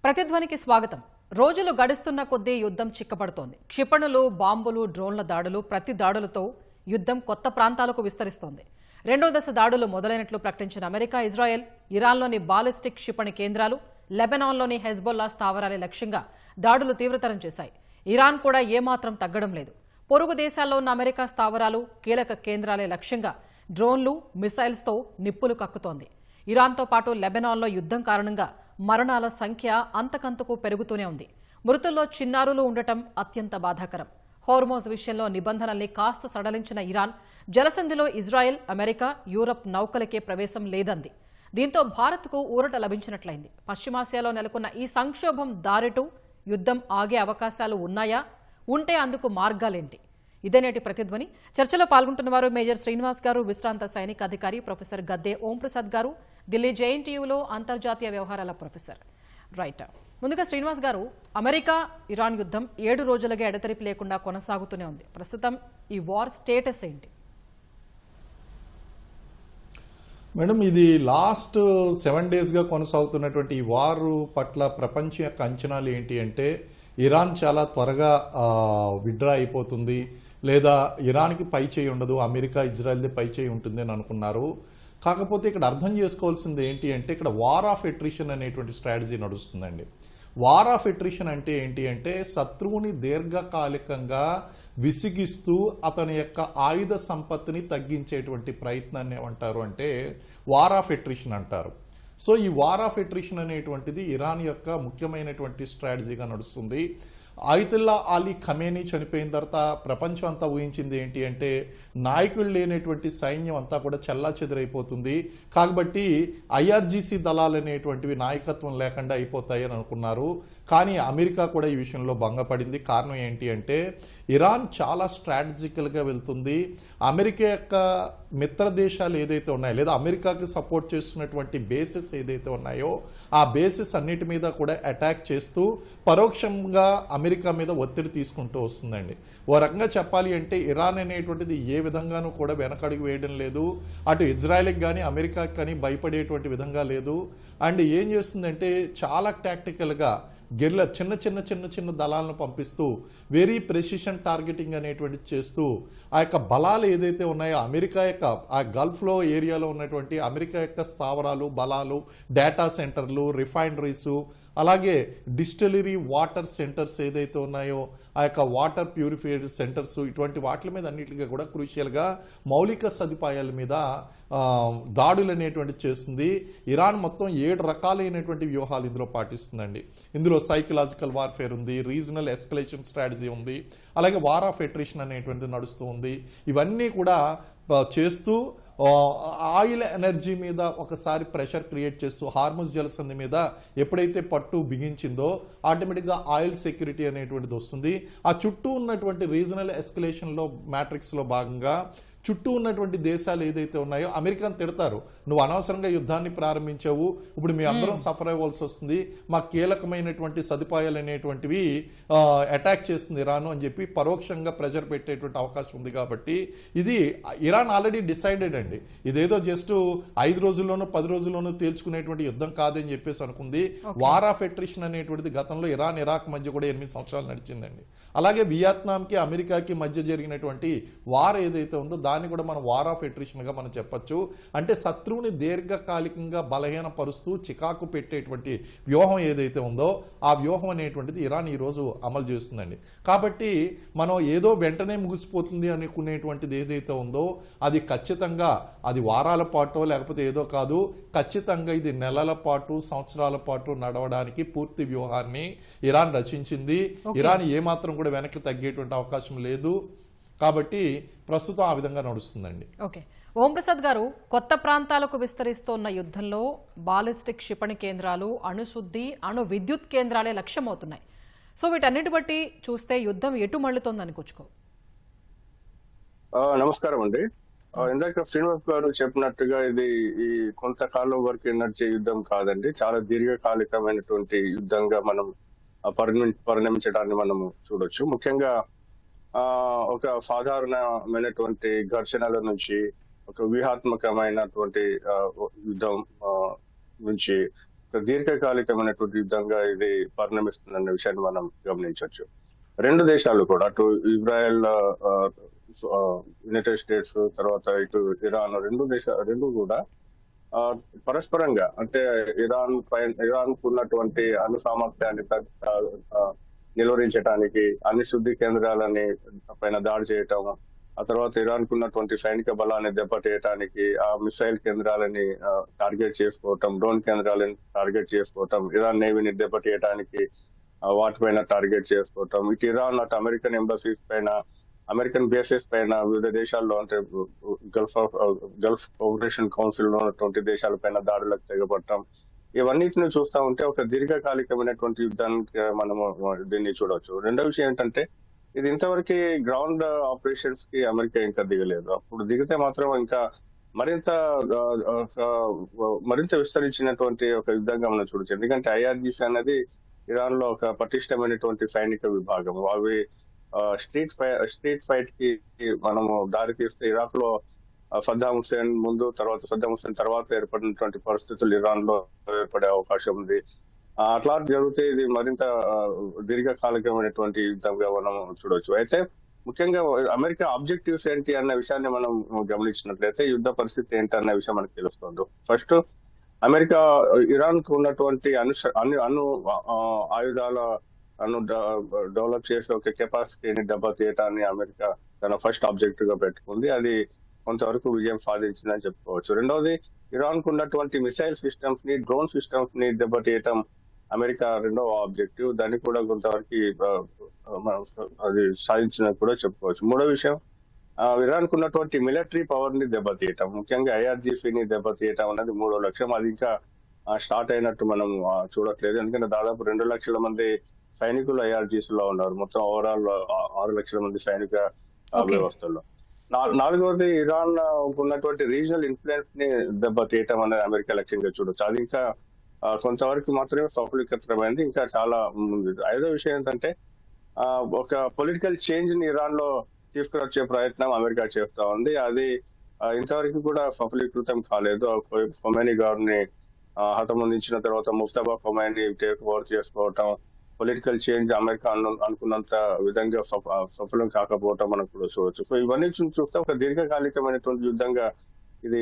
ప్రతిధ్వనికి స్వాగతం. రోజులు గడుస్తున్న కొద్దీ యుద్ధం చిక్కబడుతోంది. క్షిపణులు, బాంబులు, డ్రోన్ల దాడులు, ప్రతి దాడులతో యుద్ధం కొత్త ప్రాంతాలకు విస్తరిస్తోంది. రెండో దశ దాడులు మొదలైనట్లు ప్రకటించిన అమెరికా, ఇజ్రాయెల్ ఇరాన్లోని బాలిస్టిక్ క్షిపణి కేంద్రాలు, లెబనాన్లోని హెజ్బొల్లా స్థావరాలే లక్ష్యంగా దాడులు తీవ్రతరం చేశాయి. ఇరాన్ కూడా ఏమాత్రం తగ్గడం లేదు. పొరుగు దేశాల్లో ఉన్న అమెరికా స్థావరాలు, కీలక కేంద్రాలే లక్ష్యంగా డ్రోన్లు, మిసైల్స్తో నిప్పులు కక్కుతోంది. ఇరాన్తో పాటు లెబనాన్లో యుద్ధం కారణంగా మరణాల సంఖ్య అంతకంతకు పెరుగుతూనే ఉంది. మృతుల్లో చిన్నారులు ఉండటం అత్యంత బాధాకరం. హోర్మోజ్ విషయంలో నిబంధనల్ని కాస్త సడలించిన ఇరాన్ జలసంధిలో ఇజ్రాయెల్, అమెరికా, యూరప్ నౌకలకే ప్రవేశం లేదంది. దీంతో భారత్కు ఊరట లభించినట్లయింది. పశ్చిమాసియాలో నెలకొన్న ఈ సంక్షోభం దారిటు యుద్ధం ఆగే అవకాశాలు ఉన్నాయా? ఉంటే అందుకు మార్గాలేంటి? ఇదే నేటి ప్రతిధ్వని. చర్చలో పాల్గొంటున్న వారు మేజర్ శ్రీనివాస్ గారు, విశ్రాంత సైనిక అధికారి, ప్రొఫెసర్ గద్దె ఓంప్రసాద్ గారు, ఢిల్లీ జేఎన్టీయూలో అంతర్జాతీయ వ్యవహారాల ప్రొఫెసర్. రైట్, ముందుగా శ్రీనివాస్ గారు, అమెరికా ఇరాన్ యుద్ధం 7 రోజులుగా ఎడతెరిపి లేకుండా కొనసాగుతూనే ఉంది. ప్రస్తుతం ఈ వార్ స్టేటస్ ఏంటి? మేడం, ఇది లాస్ట్ 7 డేస్గా కొనసాగుతున్నటువంటి ఈ వార్ పట్ల ప్రపంచం యొక్క అంచనాలు ఏంటి అంటే, ఇరాన్ చాలా త్వరగా విడ్రా అయిపోతుంది, లేదా ఇరాన్కి పై చేయి ఉండదు, అమెరికా ఇజ్రాయెల్ది పై చేయి ఉంటుంది అని అనుకున్నారు. కాకపోతే ఇక్కడ అర్థం చేసుకోవాల్సింది ఏంటి అంటే, ఇక్కడ వార్ ఆఫ్ ఎట్రిషన్ అనేటువంటి స్ట్రాటజీ నడుస్తుందండి. వార్ ఆఫ్ ఎట్రిషన్ అంటే ఏంటి అంటే, శత్రువుని దీర్ఘకాలికంగా విసిగిస్తూ అతని యొక్క ఆయుధ సంపత్తిని తగ్గించేటువంటి ప్రయత్నాన్ని ఏమంటారు అంటే వార్ ఆఫ్ ఎట్రిషన్ అంటారు. సో ఈ వార్ ఆఫ్ ఎట్రిషన్ అనేటువంటిది ఇరాన్ యొక్క ముఖ్యమైనటువంటి స్ట్రాటజీగా నడుస్తుంది. ఆయతుల్లా అలీ ఖమేనీ చనిపోయిన తర్వాత ప్రపంచం అంతా ఊహించింది ఏంటి అంటే, నాయకులు లేనటువంటి సైన్యం అంతా కూడా చెల్లాచెదురైపోతుంది, కాబట్టి ఐఆర్జీసీ దళాలు అనేటువంటివి నాయకత్వం లేకుండా అయిపోతాయి అని అనుకున్నారు. కానీ అమెరికా కూడా ఈ విషయంలో భంగపడింది. కారణం ఏంటి అంటే, ఇరాన్ చాలా స్ట్రాటజికల్గా వెళ్తుంది. అమెరికా యొక్క మిత్ర దేశాలు ఏదైతే ఉన్నాయో, లేదా అమెరికాకి సపోర్ట్ చేస్తున్నటువంటి బేసెస్ ఏదైతే ఉన్నాయో, ఆ బేసెస్ అన్నిటి మీద కూడా అటాక్ చేస్తూ పరోక్షంగా అమెరికా మీద ఒత్తిడి తీసుకుంటూ వస్తుందండి. ఓ రకంగా చెప్పాలి అంటే, ఇరాన్ అనేటువంటిది ఏ విధంగానూ కూడా వెనకడుగు వేయడం లేదు. అటు ఇజ్రాయెల్కి కానీ అమెరికాకి కానీ భయపడేటువంటి విధంగా లేదు. అండ్ ఏం చేస్తుందంటే, చాలా టాక్టికల్గా గెర్ల చిన్న దళాలను పంపిస్తూ వెరీ ప్రెసిషన్ టార్గెటింగ్ అనేటువంటి చేస్తూ ఆ యొక్క బలాలు ఏదైతే ఉన్నాయో, అమెరికా యొక్క ఆ గల్ఫ్లో ఏరియాలో ఉన్నటువంటి అమెరికా యొక్క స్థావరాలు, బలాలు, డేటా సెంటర్లు, రిఫైనరీసు, అలాగే డిస్టిలరీ వాటర్ సెంటర్స్ ఏదైతే ఉన్నాయో, ఆ యొక్క వాటర్ ప్యూరిఫైయర్ సెంటర్స్, ఇటువంటి వాటి మీద అన్నిటిగా కూడా క్రూషియల్గా మౌలిక సదుపాయాల మీద దాడులు అనేటువంటి చేస్తుంది. ఇరాన్ మొత్తం 7 రకాలైనటువంటి వ్యూహాలు ఇందులో పాటిస్తుందండి. ఇందులో సైకలాజికల్ వార్ఫేర్ ఉంది, రీజనల్ ఎస్కలేషన్ స్ట్రాటజీ ఉంది, అలాగే వార్ ఆఫ్ ఎట్రిషన్ అనేటువంటిది నడుస్తూ ఉంది. ఇవన్నీ కూడా చేస్తూ ఆయిల్ ఎనర్జీ మీద ఒకసారి ప్రెషర్ క్రియేట్ చేస్తూ హార్ముజ్ జలసంధి మీద ఎప్పుడైతే పట్టు బిగించిందో ఆటోమేటిక్గా ఆయిల్ సెక్యూరిటీ అనేటువంటిది వస్తుంది. ఆ చుట్టూ ఉన్నటువంటి రీజనల్ ఎస్కలేషన్లో మ్యాట్రిక్స్లో భాగంగా చుట్టూ ఉన్నటువంటి దేశాలు ఏదైతే ఉన్నాయో అమెరికాను తిడతారు, నువ్వు అనవసరంగా యుద్ధాన్ని ప్రారంభించావు, ఇప్పుడు మీ అందరం సఫర్ అవ్వాల్సి వస్తుంది, మా కీలకమైనటువంటి సదుపాయాలు అనేటువంటివి అటాక్ చేస్తుంది ఇరాన్ అని చెప్పి పరోక్షంగా ప్రెషర్ పెట్టేటువంటి అవకాశం ఉంది. కాబట్టి ఇది ఇరాన్ ఆల్రెడీ డిసైడెడ్ అండి. ఇదేదో జస్ట్ 5 రోజుల్లోనూ 10 రోజుల్లోనూ తేల్చుకునేటువంటి యుద్ధం కాదని చెప్పేసి అనుకుంది. వార్ ఆఫ్ ఎట్రిషన్ అనేటువంటిది గతంలో ఇరాన్ ఇరాక్ మధ్య కూడా 8 సంవత్సరాలు నడిచిందండి. అలాగే వియత్నాంకి అమెరికాకి మధ్య జరిగినటువంటి వార్ ఏదైతే ఉందో దాన్ని కూడా మనం వార్ ఆఫ్ ఎట్రిషన్గా మనం చెప్పచ్చు. అంటే శత్రువుని దీర్ఘకాలికంగా బలహీనపరుస్తూ చికాకు పెట్టేటువంటి వ్యూహం ఏదైతే ఉందో ఆ వ్యూహం అనేటువంటిది ఇరాన్ ఈరోజు అమలు చేస్తుందండి. కాబట్టి మనం ఏదో వెంటనే ముగిసిపోతుంది అనుకునేటువంటిది ఏదైతే ఉందో అది ఖచ్చితంగా అది వారాల పాటో లేకపోతే ఏదో కాదు, ఖచ్చితంగా ఇది నెలల పాటు, సంవత్సరాల పాటు నడవడానికి పూర్తి వ్యూహాన్ని ఇరాన్ రచించింది. ఇరాన్ ఏమాత్రం కూడా వెనక్కి తగ్గేటువంటి అవకాశం లేదు. కాబట్టి ప్రస్తుతం ఆ విధంగా నడుస్తుందండి. ఓకే, ఓంప్రసాద్ గారు, కొత్త ప్రాంతాలకు విస్తరిస్తున్న యుద్ధంలో బాలిస్టిక్ క్షిపణి కేంద్రాలు, అణుశుద్ధి, అణు విద్యుత్ కేంద్రాలే లక్ష్యమవుతున్నాయి. సో వీటన్నిటి బట్టి చూస్తే యుద్ధం ఎటు మళ్ళుతోంది అనుకోవచ్చు. నమస్కారం అండి. ఇందాక శ్రీనివాస్ గారు చెప్పినట్టుగా ఇది ఈ కొంతకాలం వరకు నడిచే యుద్ధం కాదండి, చాలా దీర్ఘకాలికమైనటువంటి యుద్ధంగా మనం పరిణమించడాన్ని మనము చూడొచ్చు. ముఖ్యంగా ఒక సాధారణమైనటువంటి ఘర్షణల నుంచి ఒక వ్యూహాత్మకమైనటువంటి యుద్ధం నుంచి ఒక దీర్ఘకాలికమైనటువంటి యుద్ధంగా ఇది పరిణమిస్తుందన్న విషయాన్ని మనం గమనించవచ్చు. రెండు దేశాలు కూడా, అటు ఇజ్రాయెల్, యునైటెడ్ స్టేట్స్, తర్వాత ఇటు ఇరాన్, రెండు కూడా పరస్పరంగా, అంటే ఇరాన్ కు ఉన్నటువంటి అణు సామర్థ్యాన్ని నిలువరించడానికి అన్ని శుద్ధి కేంద్రాలని పైన దాడి చేయటం, ఆ తర్వాత ఇరాన్ కు ఉన్నటువంటి సైనిక బలాన్ని దెబ్బతీయటానికి ఆ మిసైల్ కేంద్రాలని టార్గెట్ చేసుకోవటం, డ్రోన్ కేంద్రాలని టార్గెట్ చేసుకోవటం, ఇరాన్ నేవీని దెబ్బతీయటానికి వాటిపైన టార్గెట్ చేసుకోవటం, ఇటు ఇరాన్ అటు అమెరికన్ ఎంబసీస్ పైన, అమెరికన్ బేసెస్ పైన, వివిధ దేశాల్లో, అంటే గల్ఫ్ కోఆపరేషన్ కౌన్సిల్ లో ఉన్నటువంటి దేశాలపైన దాడులకు తెగబడటం, ఇవన్నిటిని చూస్తా ఉంటే ఒక దీర్ఘకాలికమైనటువంటి యుద్ధానికి మనము దీన్ని చూడవచ్చు. రెండో విషయం ఏంటంటే, ఇది ఇంతవరకు గ్రౌండ్ ఆపరేషన్స్ కి అమెరికా ఇంకా దిగలేదు. అప్పుడు దిగితే మాత్రం ఇంకా మరింత విస్తరించినటువంటి ఒక యుద్ధంగా మనం చూడొచ్చు. ఎందుకంటే ఐఆర్జీసీ అనేది ఇరాన్ లో ఒక పటిష్టమైనటువంటి సైనిక విభాగం. అవి స్ట్రీట్ ఫైట్ కి మనము దారి తీస్తే, ఇరాక్ లో సద్దాం హుస్సేన్ ముందు, తర్వాత సద్దాం హుస్సేన్ తర్వాత ఏర్పడినటువంటి పరిస్థితులు ఇరాన్ లో ఏర్పడే అవకాశం ఉంది. అట్లా జరిగితే ఇది మరింత దీర్ఘకాలికమైనటువంటి యుద్ధంగా మనం చూడవచ్చు. అయితే ముఖ్యంగా అమెరికా ఆబ్జెక్టివ్స్ ఏంటి అన్న విషయాన్ని మనం గమనించినట్లయితే యుద్ధ పరిస్థితి ఏంటి అన్న విషయం మనకు తెలుస్తుంది. ఫస్ట్, అమెరికా ఇరాన్ కు ఉన్నటువంటి అణు ఆయుధాలను డెవలప్ చేసే ఒక కెపాసిటీని దెబ్బతీయటాన్ని అమెరికా తన ఫస్ట్ ఆబ్జెక్టివ్ గా పెట్టుకుంది. అది కొంతవరకు విజయం సాధించిందని చెప్పుకోవచ్చు. రెండవది, ఇరాన్ కు ఉన్నటువంటి మిసైల్ సిస్టమ్స్ ని, డ్రోన్ సిస్టమ్స్ ని దెబ్బతీయటం అమెరికా రెండవ ఆబ్జెక్టివ్. దాన్ని కూడా కొంతవరకు అది సాధించినది కూడా చెప్పుకోవచ్చు. మూడో విషయం, ఇరాన్ కు ఉన్నటువంటి మిలిటరీ పవర్ ని దెబ్బతీయటం, ముఖ్యంగా ఐఆర్జీసీని దెబ్బతీయటం అనేది మూడో లక్ష్యం. అది ఇంకా స్టార్ట్ అయినట్టు మనం చూడట్లేదు. ఎందుకంటే దాదాపు 2 లక్షల మంది సైనికులు ఐఆర్జీసీ లో ఉన్నారు. మొత్తం ఓవరాల్ 6 లక్షల మంది సైనిక వ్యవస్థల్లో. నాలుగవది, ఇరాన్ ఉన్నటువంటి రీజనల్ ఇన్ఫ్లుయెన్స్ ని దెబ్బతీయటం అనేది అమెరికా లక్ష్యంగా చూడొచ్చు. అది ఇంకా కొంతవరకు మాత్రమే సఫలీకృతమైంది, ఇంకా చాలా ముందు. ఐదో విషయం ఏంటంటే, ఒక పొలిటికల్ చేంజ్ ని ఇరాన్ లో తీసుకువచ్చే ప్రయత్నం అమెరికా చేస్తా ఉంది. అది ఇంతవరకు కూడా సఫలీకృతం కాలేదు. ఖొమైనీ గారిని హతమందించిన తర్వాత ముస్తఫా ఖొమైనీ టేక్ ఓవర్ చేసుకోవటం, పొలిటికల్ చేంజ్ అమెరికా అనుకున్నంత విధంగా సఫలం కాకపోవటం మనం కూడా చూడవచ్చు. సో ఇవన్నీ చూస్తే ఒక దీర్ఘకాలికమైనటువంటి యుద్ధంగా ఇది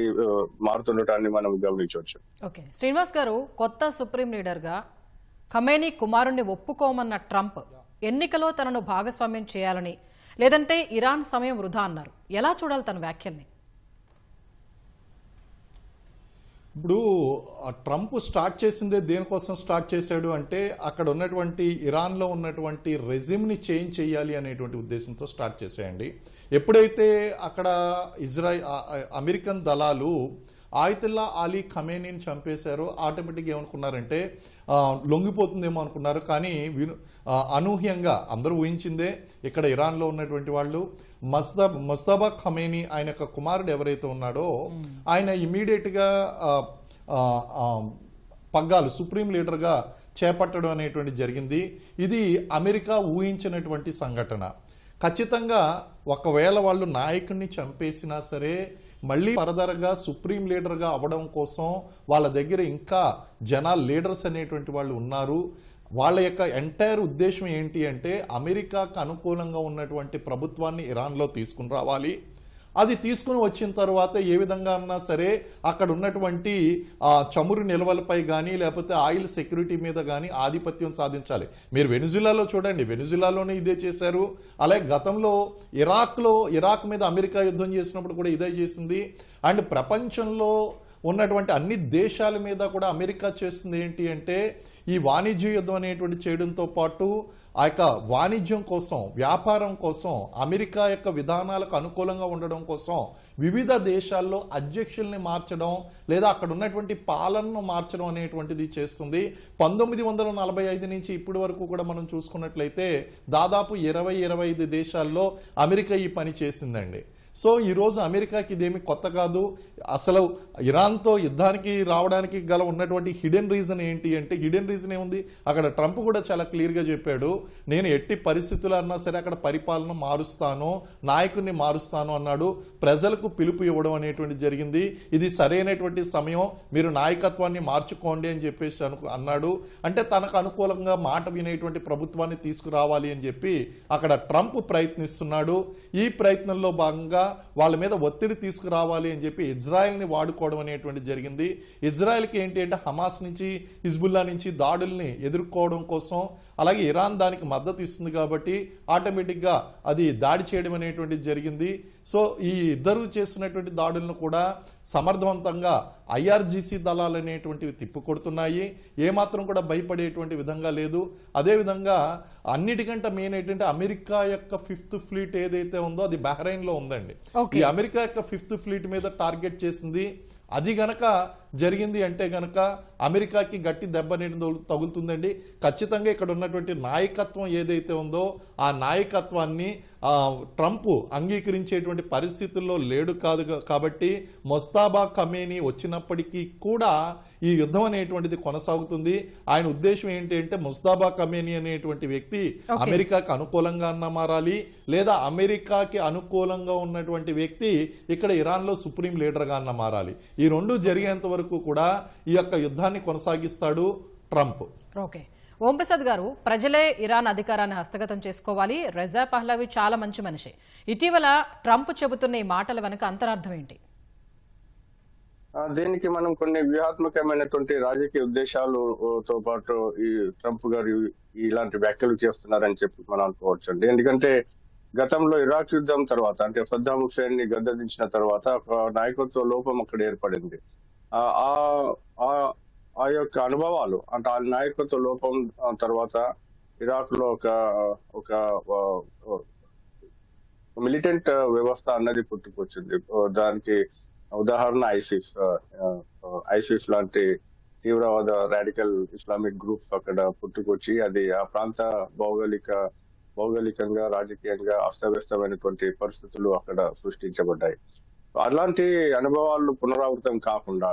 మారుతుండటాన్ని మనం గమనించవచ్చు. ఓకే, శ్రీనివాస్ గారు, కొత్త సుప్రీం లీడర్ గా ఖమేనీ కుమారుణ్ణి ఒప్పుకోమన్న ట్రంప్ ఎన్నికలో తనను భాగస్వామ్యం చేయాలని, లేదంటే ఇరాన్ సమయం వృధా అన్నారు. ఎలా చూడాలి తన వ్యాఖ్యల్ని? ఇప్పుడు ట్రంప్ స్టార్ట్ చేసిందే దేనికోసం స్టార్ట్ చేశాడు అంటే, అక్కడ ఉన్నటువంటి ఇరాన్లో ఉన్నటువంటి రెజిమ్ని చేంజ్ చేయాలి అనేటువంటి ఉద్దేశంతో స్టార్ట్ చేసేయండి. ఎప్పుడైతే అక్కడ అమెరికన్ దళాలు ఆయతుల్లా అలీ ఖమేనీని చంపేశారో, ఆటోమేటిక్గా ఏమనుకున్నారంటే లొంగిపోతుందేమో అనుకున్నారు. కానీ అనూహ్యంగా అందరూ ఊహించిందే, ఇక్కడ ఇరాన్లో ఉన్నటువంటి వాళ్ళు ముస్తఫా ఖమేనీ ఆయన యొక్క కుమారుడు ఎవరైతే ఉన్నాడో ఆయన ఇమీడియట్గా పగ్గాలు సుప్రీం లీడర్గా చేపట్టడం అనేటువంటి జరిగింది. ఇది అమెరికా ఊహించినటువంటి సంఘటన. ఖచ్చితంగా ఒకవేళ వాళ్ళు నాయకుడిని చంపేసినా సరే మళ్ళీ ఫర్దర్గా సుప్రీం లీడర్గా అవ్వడం కోసం వాళ్ళ దగ్గర ఇంకా లీడర్స్ అనేటువంటి వాళ్ళు ఉన్నారు. వాళ్ళ యొక్క ఎంటైర్ ఉద్దేశం ఏంటి అంటే, అమెరికాకు అనుకూలంగా ఉన్నటువంటి ప్రభుత్వాన్ని ఇరాన్లో తీసుకుని రావాలి. అది తీసుకుని వచ్చిన తర్వాత ఏ విధంగా అన్నా సరే అక్కడ ఉన్నటువంటి చమురు నిల్వలపై కానీ లేకపోతే ఆయిల్ సెక్యూరిటీ మీద కానీ ఆధిపత్యం సాధించాలి. మీరు వెనిజులాలో చూడండి, వెనిజులాలోనే ఇదే చేశారు. అలాగే గతంలో ఇరాక్ మీద అమెరికా యుద్ధం చేసినప్పుడు కూడా ఇదే చేసింది. అండ్ ప్రపంచంలో ఉన్నటువంటి అన్ని దేశాల మీద కూడా అమెరికా చేస్తుంది ఏంటి అంటే, ఈ వాణిజ్య యుద్ధం అనేటువంటి చేయడంతో పాటు ఆ యొక్క వాణిజ్యం కోసం, వ్యాపారం కోసం, అమెరికా యొక్క విధానాలకు అనుకూలంగా ఉండడం కోసం వివిధ దేశాల్లో అధ్యక్షుల్ని మార్చడం లేదా అక్కడ ఉన్నటువంటి పాలనను మార్చడం అనేటువంటిది చేస్తుంది. 1945 నుంచి ఇప్పటి వరకు కూడా మనం చూసుకున్నట్లయితే దాదాపు 20-25 దేశాల్లో అమెరికా ఈ పని చేసిందండి. సో ఈరోజు అమెరికాకి ఇదేమి కొత్త కాదు. అసలు ఇరాన్తో యుద్ధానికి రావడానికి గల ఉన్నటువంటి హిడెన్ రీజన్ ఏంటి అంటే, హిడెన్ రీజన్ ఏముంది, అక్కడ ట్రంప్ కూడా చాలా క్లియర్గా చెప్పాడు, నేను ఎట్టి పరిస్థితులు అన్నా సరే అక్కడ పరిపాలన మారుస్తాను, నాయకుడిని మారుస్తాను అన్నాడు. ప్రజలకు పిలుపు ఇవ్వడం అనేటువంటి జరిగింది. ఇది సరైనటువంటి సమయం, మీరు నాయకత్వాన్ని మార్చుకోండి అని చెప్పేసి అన్నాడు. అంటే తనకు అనుకూలంగా మాట వినేటువంటి ప్రభుత్వాన్ని తీసుకురావాలి అని చెప్పి అక్కడ ట్రంప్ ప్రయత్నిస్తున్నాడు. ఈ ప్రయత్నంలో భాగంగా వాళ్ళ మీద ఒత్తిడి తీసుకురావాలి అని చెప్పి ఇజ్రాయెల్ని వాడుకోవడం అనేటువంటి జరిగింది. ఇజ్రాయెల్కి ఏంటి అంటే హమాస్ నుంచి, హిజ్బుల్లా నుంచి దాడుల్ని ఎదుర్కోవడం కోసం, అలాగే ఇరాన్ దానికి మద్దతు ఇస్తుంది కాబట్టి ఆటోమేటిక్గా అది దాడి చేయడం అనేటువంటి జరిగింది. సో ఈ ఇద్దరు చేస్తున్నటువంటి దాడులను కూడా సమర్థవంతంగా ఐఆర్జీసీ దళాలు అనేటువంటివి తిప్పికొడుతున్నాయి. ఏమాత్రం కూడా భయపడేటువంటి విధంగా లేదు. అదేవిధంగా అన్నిటికంటే మెయిన్ ఏంటంటే అమెరికా యొక్క 5th ఫ్లీట్ ఏదైతే ఉందో అది బహ్రెయిన్లో ఉందండి. ఈ అమెరికా యొక్క 5th ఫ్లీట్ మీద టార్గెట్ చేసింది. అది గనక జరిగింది అంటే గనక అమెరికాకి గట్టి దెబ్బ అనేది తగులుతుందండి. ఖచ్చితంగా ఇక్కడ ఉన్నటువంటి నాయకత్వం ఏదైతే ఉందో ఆ నాయకత్వాన్ని ట్రంప్ అంగీకరించేటువంటి పరిస్థితుల్లో లేడు కాదు. కాబట్టి మొస్తాబా ఖమేనీ వచ్చినప్పటికీ కూడా ఈ యుద్ధం అనేటువంటిది కొనసాగుతుంది. ఆయన ఉద్దేశం ఏంటి అంటే ముస్తాబా ఖమేనీ అనేటువంటి వ్యక్తి అమెరికాకి అనుకూలంగా అన్న మారాలి, లేదా అమెరికాకి అనుకూలంగా ఉన్నటువంటి వ్యక్తి ఇక్కడ ఇరాన్లో సుప్రీం లీడర్గా అన్న మారాలి. ఈ రెండు జరిగేంత వరకు కూడా ఈ యొక్క యుద్ధాన్ని కొనసాగిస్తాడు ట్రంప్. ఓకే, ఓంప్రసాద్ గారు, ప్రజలే ఇరాన్ అధికారాన్ని హస్తగతం చేసుకోవాలి, రెజా పహ్లవి చాలా మంచి మనిషి. ఇటీవల ట్రంప్ చెబుతున్న ఈ మాటల వెనక అంతరార్థం ఏంటి? దీనికి మనం కొన్ని వ్యూహాత్మకమైనటువంటి రాజకీయ ఉద్దేశాలతో పాటు ఈ ట్రంప్ గారు ఇలాంటి వ్యాఖ్యలు చేస్తున్నారని చెప్పి మనం అనుకోవచ్చు అండి. ఎందుకంటే గతంలో ఇరాక్ యుద్ధం తర్వాత, అంటే సద్దాం హుస్సేన్ ని గద్దెదించిన తర్వాత ఒక నాయకత్వ లోపం అక్కడ ఏర్పడింది. ఆ యొక్క అనుభవాలు, అంటే ఆ నాయకత్వ లోపం తర్వాత ఇరాక్ లో ఒక మిలిటెంట్ వ్యవస్థ అన్నది పుట్టుకొచ్చింది. దానికి ఉదాహరణ ఐసిస్ లాంటి తీవ్రవాద రాడికల్ ఇస్లామిక్ గ్రూప్స్ అక్కడ పుట్టుకొచ్చి అది ఆ ప్రాంత భౌగోళికంగా రాజకీయంగా అస్తవ్యస్తమైనటువంటి పరిస్థితులు అక్కడ సృష్టించబడ్డాయి. అలాంటి అనుభవాలు పునరావృతం కాకుండా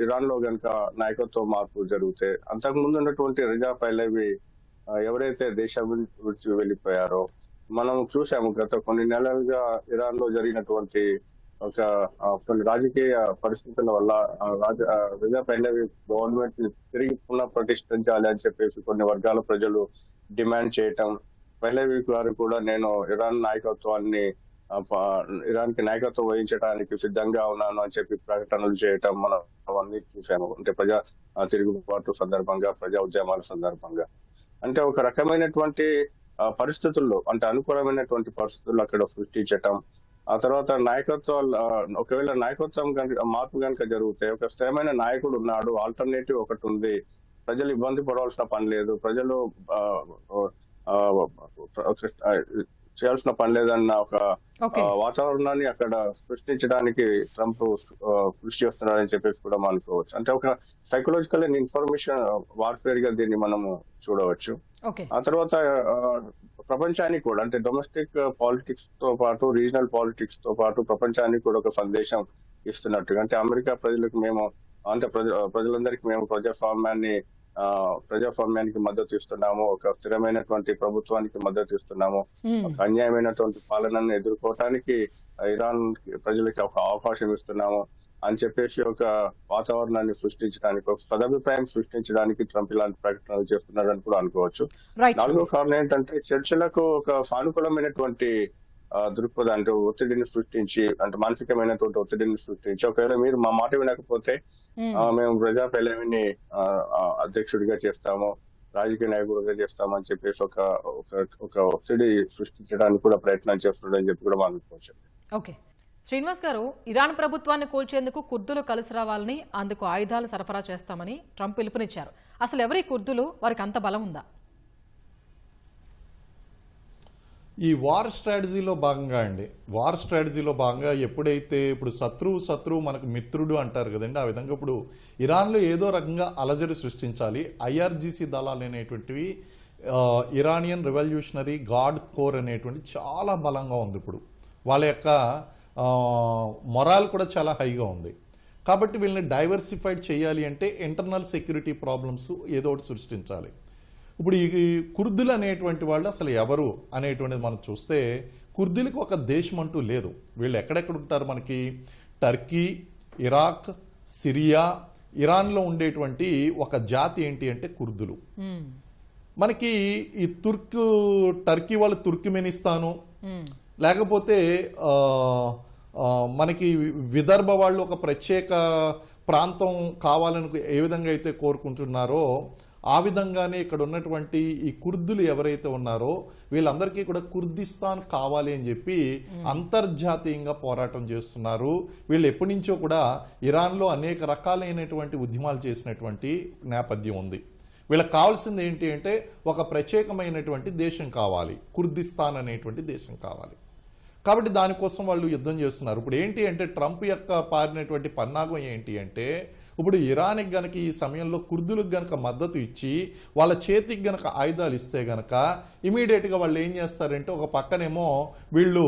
ఇరాన్ లో గనక నాయకత్వ మార్పు జరిగితే, అంతకు ముందు ఉన్నటువంటి రెజా పహ్లవి ఎవరైతే దేశం విడిచి వెళ్ళిపోయారో మనం చూసాము. గత కొన్ని నెలలుగా ఇరాన్ లో జరిగినటువంటి కొన్ని రాజకీయ పరిస్థితుల వల్ల రెజా పహ్లవి గవర్నమెంట్ ని తిరిగి పునః ప్రతిష్ఠించాలి అని చెప్పేసి కొన్ని వర్గాల ప్రజలు డిమాండ్ చేయటం, పహ్లవి గారు కూడా నేను ఇరాన్ కి నాయకత్వం వహించడానికి సిద్ధంగా ఉన్నాను అని చెప్పి ప్రకటనలు చేయటం మనం అవన్నీ చూసాము. అంటే ప్రజా తిరుగుబాటు సందర్భంగా, ప్రజా ఉద్యమాల సందర్భంగా, అంటే ఒక రకమైనటువంటి పరిస్థితుల్లో, అంటే అనుకూలమైనటువంటి పరిస్థితుల్లో అక్కడ సృష్టించటం. ఆ తర్వాత ఒకవేళ నాయకత్వం మార్పు కనుక జరిగితే ఒక స్థిరమైన నాయకుడు ఉన్నాడు, ఆల్టర్నేటివ్ ఒకటి ఉంది, ప్రజలు ఇబ్బంది పడవలసిన పని లేదు, ప్రజలు చేయాల్సిన పని లేదన్న ఒక వాతావరణాన్ని అక్కడ సృష్టించడానికి ట్రంప్ కృషి చేస్తున్నారని చెప్పేసి కూడా మనం అనుకోవచ్చు. అంటే ఒక సైకలాజికల్ అండ్ ఇన్ఫర్మేషన్ వార్ఫేర్ గా దీన్ని మనము చూడవచ్చు. ఆ తర్వాత ప్రపంచానికి కూడా, అంటే డొమెస్టిక్ పాలిటిక్స్ తో పాటు రీజనల్ పాలిటిక్స్ తో పాటు ప్రపంచానికి కూడా ఒక సందేశం ఇస్తున్నట్టుగా, అంటే అమెరికా ప్రజలందరికీ మేము ప్రజాస్వామ్యానికి మద్దతు ఇస్తున్నాము, ఒక స్థిరమైనటువంటి ప్రభుత్వానికి మద్దతు ఇస్తున్నాము, అన్యాయమైనటువంటి పాలనను ఎదుర్కోవటానికి ఇరాన్ ప్రజలకి ఒక అవకాశం ఇస్తున్నాము అని చెప్పేసి ఒక వాతావరణాన్ని సృష్టించడానికి, ఒక సదభిప్రాయం సృష్టించడానికి ట్రంప్ ఇలాంటి ప్రకటనలు చేస్తున్నారని కూడా అనుకోవచ్చు. నాలుగో కారణం ఏంటంటే చర్చలకు ఒక సానుకూలమైనటువంటి దృక్పథం, అంటే ఒత్తిడిని సృష్టించి, అంటే మానసికమైనటువంటి ఒత్తిడిని సృష్టించి, ఒకవేళ మీరు మా మాట వినకపోతే మేము రెజా పహ్లవిని అధ్యక్షుడిగా చేస్తాము, రాజకీయ నాయకుడిగా చేస్తాము అని చెప్పేసి ఒక ఒత్తిడి సృష్టించడానికి కూడా ప్రయత్నం చేస్తున్నాడని చెప్పి కూడా మనం అనుకోవచ్చు. ఓకే, శ్రీనివాస్ గారు, ఇరాన్ ప్రభుత్వాన్ని కూల్చేందుకు కుర్దులు కలిసి రావాలని, అందుకు ఆయుధాలు సరఫరా చేస్తామని ట్రంప్ పిలుపునిచ్చారు. అసలు ఎవరి కుర్దులు, వారికి అంత బలం ఉందా? ఈ వార్ స్ట్రాటజీలో భాగంగా ఎప్పుడైతే ఇప్పుడు శత్రువు మనకు మిత్రుడు అంటారు కదండి, ఆ విధంగా ఇప్పుడు ఇరాన్లో ఏదో రకంగా అలజడి సృష్టించాలి. ఐఆర్జీసీ దళాలు అనేటువంటివి ఇరానియన్ రెవల్యూషనరీ గార్డ్ కోర్ అనేటువంటి చాలా బలంగా ఉంది. ఇప్పుడు వాళ్ళ యొక్క మొరాల్ కూడా చాలా హైగా ఉంది. కాబట్టి వీళ్ళని డైవర్సిఫైడ్ చేయాలి అంటే ఇంటర్నల్ సెక్యూరిటీ ప్రాబ్లమ్స్ ఏదో ఒకటి సృష్టించాలి. ఇప్పుడు ఈ కుర్దులు అనేటువంటి వాళ్ళు అసలు ఎవరు అనేటువంటిది మనం చూస్తే, కుర్దులకు ఒక దేశం అంటూ లేదు. వీళ్ళు ఎక్కడెక్కడ ఉంటారు మనకి? టర్కీ, ఇరాక్, సిరియా, ఇరాన్లో ఉండేటువంటి ఒక జాతి ఏంటి అంటే కుర్దులు. మనకి ఈ టర్కీ వాళ్ళు తుర్క్మెనిస్తాను, లేకపోతే మనకి విదర్భ వాళ్ళు ఒక ప్రత్యేక ప్రాంతం కావాలని ఏ విధంగా అయితే కోరుకుంటున్నారో ఆ విధంగానే ఇక్కడ ఉన్నటువంటి ఈ కుర్దులు ఎవరైతే ఉన్నారో వీళ్ళందరికీ కూడా కుర్దిస్తాన్ కావాలి అని చెప్పి అంతర్జాతీయంగా పోరాటం చేస్తున్నారు. వీళ్ళు ఎప్పటి నుంచో కూడా ఇరాన్లో అనేక రకాలైనటువంటి ఉద్యమాలు చేసినటువంటి నేపథ్యం ఉంది. వీళ్ళకి కావాల్సింది ఏంటి అంటే ఒక ప్రత్యేకమైనటువంటి దేశం కావాలి, కుర్దిస్తాన్ అనేటువంటి దేశం కావాలి. కాబట్టి దానికోసం వాళ్ళు యుద్ధం చేస్తున్నారు. ఇప్పుడు ఏంటి అంటే ట్రంప్ యొక్క పారినటువంటి పన్నాగం ఏంటి అంటే, ఇప్పుడు ఇరాన్కి గనక ఈ సమయంలో కుర్దులకు గనక మద్దతు ఇచ్చి వాళ్ళ చేతికి గనక ఆయుధాలు ఇస్తే గనక ఇమీడియట్గా వాళ్ళు ఏం చేస్తారంటే, ఒక పక్కనేమో వీళ్ళు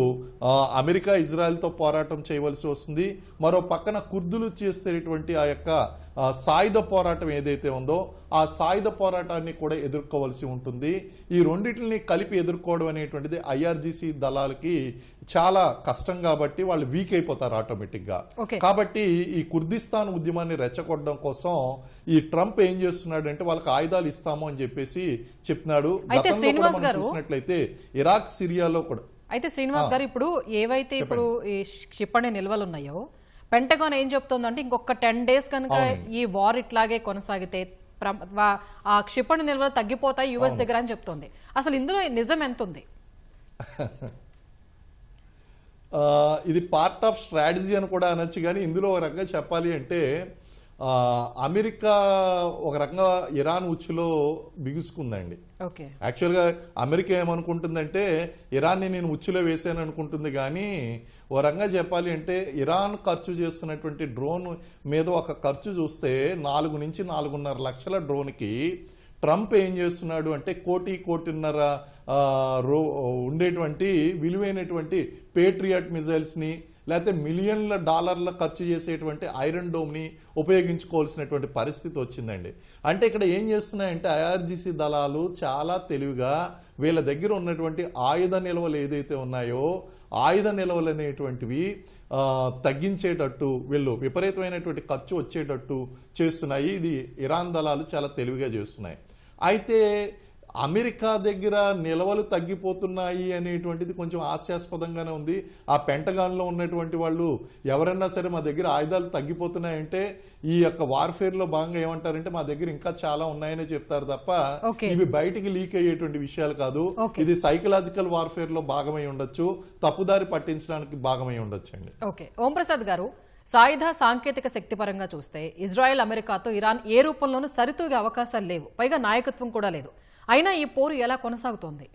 అమెరికా ఇజ్రాయెల్తో పోరాటం చేయవలసి వస్తుంది, మరో పక్కన కుర్దులు చేసేటువంటి ఆ యొక్క సాయుధ పోరాటం ఏదైతే ఉందో ఆ సాయుధ పోరాటాన్ని కూడా ఎదుర్కోవలసి ఉంటుంది. ఈ రెండింటిని కలిపి ఎదుర్కోవడం అనేటువంటిది ఐఆర్జీసీ దళాలకి చాలా కష్టం కాబట్టి వాళ్ళు వీక్ అయిపోతారు ఆటోమేటిక్గా. కాబట్టి ఈ కుర్దిస్తాన్ ఉద్యమాన్ని రెచ్చగొట్టడం కోసం ఈ ట్రంప్ ఏం చేస్తున్నాడు అంటే వాళ్ళకి ఆయుధాలు ఇస్తాము అని చెప్పేసి చెప్తున్నాడు. చూసినట్లయితే ఇరాక్, సిరియాలో కూడా. అయితే శ్రీనివాస్ గారు, ఇప్పుడు ఏవైతే ఇప్పుడు ఈ క్షిపణి నిల్వలు ఉన్నాయో పెంటగాన్ ఏం చెప్తోందంటే ఇంకొక 10 days కనుక ఈ వార్ ఇట్లాగే కొనసాగితే ఆ క్షిపణి నిల్వలు తగ్గిపోతాయి యుఎస్ దగ్గర అని చెప్తోంది. అసలు ఇందులో నిజం ఎంత ఉంది? ఇది పార్ట్ ఆఫ్ స్ట్రాటజీ అని కూడా అనొచ్చు. కానీ ఇందులో ఒక రకంగా చెప్పాలి అంటే అమెరికా ఒక రకంగా ఇరాన్ ఉచ్చులో బిగుసుకుందండి. యాక్చువల్గా అమెరికా ఏమనుకుంటుందంటే ఇరాన్ని నేను ఉచ్చులో వేసాను అనుకుంటుంది. కానీ ఓ రకంగా చెప్పాలి అంటే ఇరాన్ ఖర్చు చేస్తున్నటువంటి డ్రోన్ మీద ఒక ఖర్చు చూస్తే 4 నుంచి 4.5 లక్షల డ్రోన్కి ట్రంప్ ఏం చేస్తున్నాడు అంటే కోటిన్నర ఉండేటువంటి విలువైనటువంటి పేట్రియాట్ మిజైల్స్ని లేకపోతే మిలియన్ల డాలర్ల ఖర్చు చేసేటువంటి ఐరన్ డోమ్ని ఉపయోగించుకోవాల్సినటువంటి పరిస్థితి వచ్చిందండి. అంటే ఇక్కడ ఏం చేస్తున్నాయంటే ఐఆర్జీసీ దళాలు చాలా తెలివిగా వీళ్ళ దగ్గర ఉన్నటువంటి ఆయుధ నిల్వలు ఏదైతే ఉన్నాయో ఆయుధ నిల్వలు అనేటువంటివి తగ్గించేటట్టు వీళ్ళు విపరీతమైనటువంటి ఖర్చు వచ్చేటట్టు చేస్తున్నాయి. ఇది ఇరాన్ దళాలు చాలా తెలివిగా చేస్తున్నాయి. అయితే అమెరికా దగ్గర నిల్వలు తగ్గిపోతున్నాయి అనేటువంటిది కొంచెం హాస్యాస్పదంగానే ఉంది. ఆ పెంటగాన్లో ఉన్నటువంటి వాళ్ళు ఎవరన్నా సరే మా దగ్గర ఆయుధాలు తగ్గిపోతున్నాయంటే ఈ యొక్క వార్ఫేర్లో భాగంగా ఏమంటారంటే మా దగ్గర ఇంకా చాలా ఉన్నాయని చెప్తారు తప్ప ఇవి బయటికి లీక్ అయ్యేటువంటి విషయాలు కాదు. ఇది సైకలాజికల్ వార్ఫేర్ లో భాగమై ఉండొచ్చు, తప్పుదారి పట్టించడానికి భాగమై ఉండొచ్చు అండి. ఓకే, ఓం ప్రసాద్ గారు, సాయుధ సాంకేతిక శక్తి పరంగా చూస్తే ఇజ్రాయెల్ అమెరికాతో ఇరాన్ ఏ రూపంలోనూ సరితూగే అవకాశాలు లేవు, పైగా నాయకత్వం కూడా లేదు. అయినా ఈ పోరు ఎలా కొనసాగుతోంది?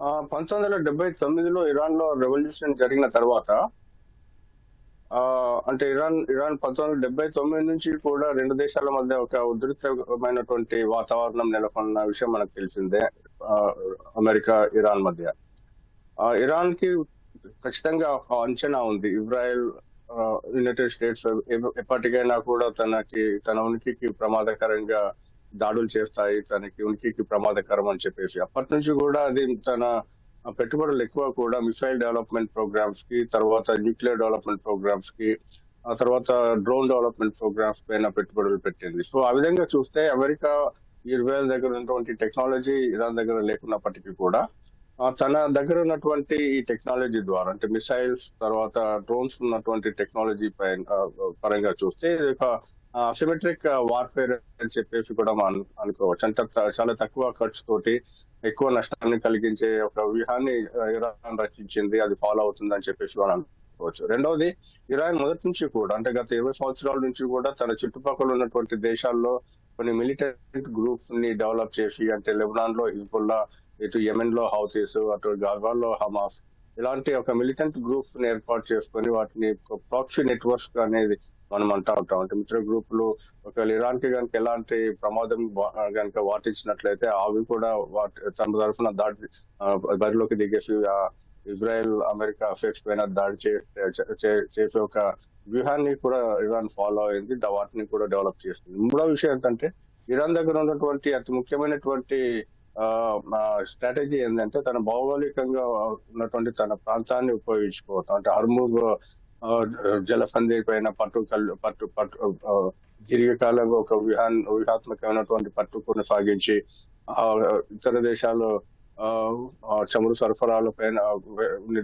1979లో ఇరాన్ లో రెవల్యూషన్ జరిగిన తర్వాత అంటే ఇరాన్ 1979 నుంచి కూడా రెండు దేశాల మధ్య ఒక ఉద్రిక్తమైనటువంటి వాతావరణం నెలకొన్న విషయం మనకు తెలిసిందే. అమెరికా ఇరాన్ మధ్య ఇరాన్ కి ఖచ్చితంగా ఒక అంచనా ఉంది. ఇజ్రాయెల్ యునైటెడ్ స్టేట్స్ ఎప్పటికైనా కూడా తన ఉనికికి ప్రమాదకరంగా దాడులు చేస్తాయి, తనకి ఉనికికి ప్రమాదకరం అని చెప్పేసి అప్పటి నుంచి కూడా అది తన పెట్టుబడులు ఎక్కువ కూడా మిసైల్ డెవలప్మెంట్ ప్రోగ్రామ్స్ కి, తర్వాత న్యూక్లియర్ డెవలప్మెంట్ ప్రోగ్రామ్స్ కి, ఆ తర్వాత డ్రోన్ డెవలప్మెంట్ ప్రోగ్రామ్స్ పైన పెట్టుబడులు పెట్టింది. సో ఆ విధంగా చూస్తే అమెరికా ఇజ్రాయెల్ దగ్గర ఉన్నటువంటి టెక్నాలజీ ఇరాన్ దగ్గర లేకున్నప్పటికీ కూడా తన దగ్గర ఉన్నటువంటి ఈ టెక్నాలజీ ద్వారా అంటే మిసైల్స్ తర్వాత డ్రోన్స్ ఉన్నటువంటి టెక్నాలజీ పరంగా చూస్తే ఒక సిమెట్రిక్ వార్ఫేర్ అని చెప్పేసి కూడా మనం అనుకోవచ్చు. అంటే చాలా తక్కువ ఖర్చు తోటి ఎక్కువ నష్టాన్ని కలిగించే ఒక వ్యూహాన్ని ఇరాన్ రచించింది, అది ఫాలో అవుతుంది అని చెప్పేసి మనం అనుకోవచ్చు. రెండవది, ఇరాన్ మొదటి నుంచి కూడా అంటే గత 20 సంవత్సరాల నుంచి కూడా తన చుట్టుపక్కల ఉన్నటువంటి దేశాల్లో కొన్ని మిలిటెంట్ గ్రూప్స్ ని డెవలప్ చేసి అంటే లెబనాన్ లో హిజ్బుల్లా, ఇటు యెమెన్ లో హౌతీస్, అటు గాజాలో హమాస్, ఇలాంటి ఒక మిలిటెంట్ గ్రూప్స్ ని ఏర్పాటు చేసుకొని వాటిని ప్రాక్సీ నెట్వర్క్స్ అనేది మనం అంటా ఉంటాం. అంటే మిత్ర గ్రూపులు ఒకవేళ ఇరాన్ కి కనుక ఎలాంటి ప్రమాదం కనుక వాటించినట్లయితే అవి కూడా తన తరఫున బరిలోకి దిగేసి ఇజ్రాయెల్ అమెరికా అఫేర్స్ పైన దాడి చేసే ఒక వ్యూహాన్ని కూడా ఇరాన్ ఫాలో అయింది, వాటిని కూడా డెవలప్ చేస్తుంది. మూడో విషయం ఏంటంటే ఇరాన్ దగ్గర ఉన్నటువంటి అతి ముఖ్యమైనటువంటి స్ట్రాటజీ ఏంటంటే తన భౌగోళికంగా ఉన్నటువంటి తన ప్రాంతాన్ని ఉపయోగించుకోవటం. అంటే హర్ముజ్ జలసంధి పైన దీర్ఘకాలంగా ఒక వ్యూహాత్మకమైనటువంటి పట్టు కొనసాగించి ఇతర దేశాలు చమురు సరఫరాల పైన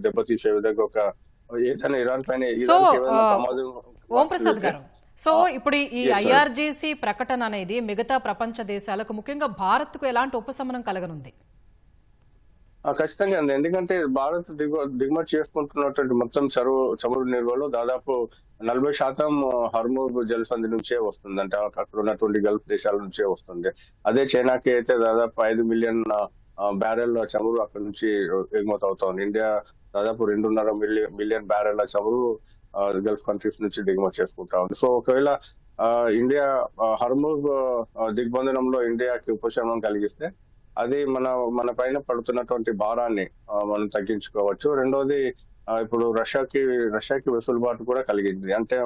దెబ్బతీసే విధంగా ఒక ఏదైనా ఇరాన్ పైన ఓం ప్రసాద్ గారు, సో ఇప్పుడు ఈ ఐఆర్జీసీ ప్రకటన అనేది మిగతా ప్రపంచ దేశాలకు ముఖ్యంగా భారత్ కు ఎలాంటి ఉపశమనం కలగనుంది? ఖచ్చితంగా అండి, ఎందుకంటే భారత్ దిగుమతి చేసుకుంటున్నటువంటి మొత్తం చమురు నిల్వలో దాదాపు 40% హర్ముజ్ జలసంధి నుంచే వస్తుంది. అంటే అక్కడ ఉన్నటువంటి గల్ఫ్ దేశాల నుంచే వస్తుంది. అదే చైనాకి అయితే దాదాపు 5 మిలియన్ బ్యారెల్ చమురు అక్కడ నుంచి ఎగుమతి అవుతోంది. ఇండియా దాదాపు 2.5 మిలియన్ బ్యారెల్ చమురు గల్ఫ్ కంట్రీస్ నుంచి దిగుమతి చేసుకుంటా ఉంది. సో ఒకవేళ ఇండియా హర్ముజ్ దిగ్బంధనంలో ఇండియాకి ఉపశమనం కలిగిస్తే అది మన పైన పడుతున్నటువంటి భారాన్ని మనం తగ్గించుకోవచ్చు. రెండోది ఇప్పుడు రష్యాకి వెసులుబాటు కూడా కలిగింది. అంటే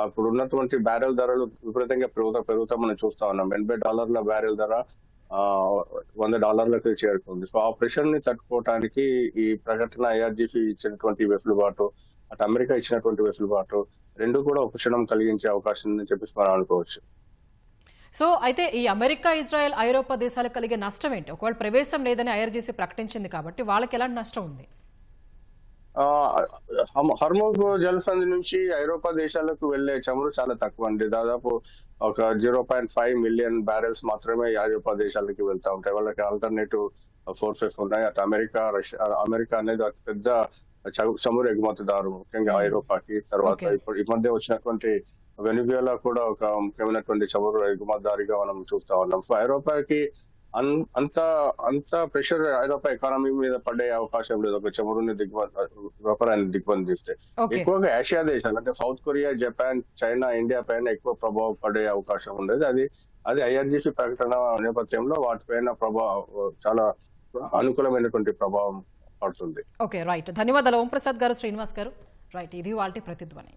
ఇప్పుడు ఉన్నటువంటి బ్యారెల్ ధరలు విపరీతంగా పెరుగుతా మనం చూస్తా ఉన్నాం. $80 బ్యారెల్ ధర $100 చేరుకుంది. సో ఆ ప్రెషర్ ని తట్టుకోవడానికి ఈ ప్రకటన ఐఆర్జీసీ ఇచ్చినటువంటి వెసులుబాటు, అటు అమెరికా ఇచ్చినటువంటి వెసులుబాటు రెండు కూడా ఉపశమనం కలిగించే అవకాశం ఉందని చెప్పేసి మనం అనుకోవచ్చు. సో అయితే ఈ అమెరికా, ఇజ్రాయెల్, ఐరోపా దేశాలకు కలిగే నష్టం ఏంటి? ఒకవేళ ప్రవేశం లేదని ఐఆర్జీసీ ప్రకటించింది కాబట్టి వాళ్ళకి ఎలాంటి నష్టం ఉంది? హర్ముజ్ జలసంధి నుంచి ఐరోపా దేశాలకు వెళ్లే చమురు చాలా తక్కువ అండి. దాదాపు ఒక 0.5 మిలియన్ బ్యారెల్స్ మాత్రమే ఐరోపా దేశాలకి వెళ్తా ఉంటాయి. వాళ్ళకి ఆల్టర్నేటివ్ సోర్సెస్ ఉన్నాయి. అటు అమెరికా అనేది అతి పెద్ద చమురు ఎగుమతిదారు ముఖ్యంగా ఐరోపాకి. తర్వాత ఇప్పుడు ఈ మధ్య వచ్చినటువంటి వెనిజులా కూడా ఒక ముఖ్యమైనటువంటి చమురు ఎగుమతిదారిగా మనం చూస్తా ఉన్నాం. సో ఐరోపాకి అంత ప్రెషర్ ఐరోపా ఎకానమీ మీద పడే అవకాశం లేదు ఒక చమురుని వ్యాపారాన్ని దిగ్బంధిస్తే. ఎక్కువగా ఆసియా దేశాలు అంటే south Korea, Japan, China, India పైన ఎక్కువ ప్రభావం పడే అవకాశం ఉండేది. అది ఐఆర్జీసీ ప్రకటన నేపథ్యంలో వాటిపైన చాలా అనుకూలమైనటువంటి ప్రభావం పడుతుంది. Okay, right. ధన్యవాదాలు ఓం ప్రసాద్ గారు, శ్రీనివాస్ గారు. రైట్, ఇది వాళ్ళ ప్రతిధ్వని.